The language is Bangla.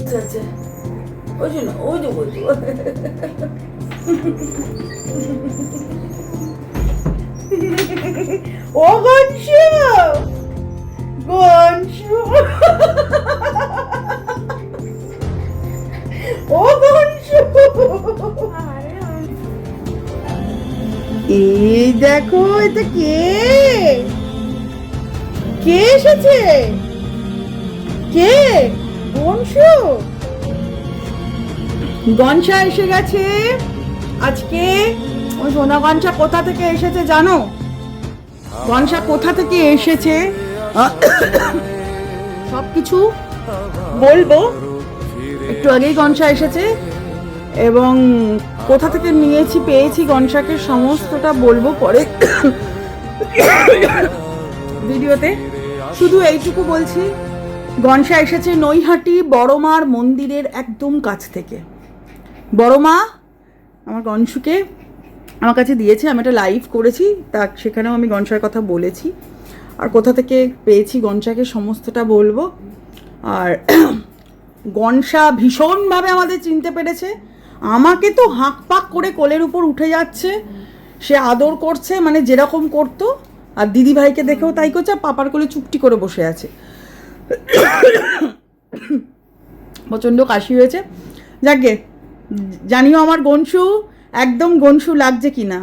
আচ্ছা আচ্ছা, ওই জন্য ওই যে বলছি ও গনশু, গনশু, ও গনশু, এই দেখো এটা কে, কে এসেছে, কে? গনশু, গনশা এসে গেছে আজকে। ওই সোনা গনশা কোথা থেকে এসেছে জানো? গনশা কোথা থেকে এসেছে সবকিছু বলবো। একটু আগেই গনশা এসেছে এবং কোথা থেকে নিয়েছি পেয়েছি গনশাকে সমস্তটা বলবো পরে ভিডিওতে। শুধু এইটুকু বলছি, গনশা এসেছে নৈহাটি বড়মার মন্দিরের একদম কাছ থেকে। বড়মা আমার গনশুকে আমার কাছে দিয়েছে, আমি একটা লাইভ করেছি, তা সেখানেও আমি গনশার কথা বলেছি। আর কোথা থেকে পেয়েছি গনশাকে সমস্তটা বলবো। আর গনশা ভীষণভাবে আমাদের চিনতে পেরেছে, আমাকে তো হাঁক পাক করে কোলের উপর উঠে যাচ্ছে, সে আদর করছে মানে যেরকম করতো। আর দিদিভাইকে দেখেও তাই করছে, পাপার কোলে চুপটি করে বসে আছে। প্রচণ্ড কাশি হয়েছে। যাকগে, জানিও আমার গনশু একদম গনশু লাগছে কিনা।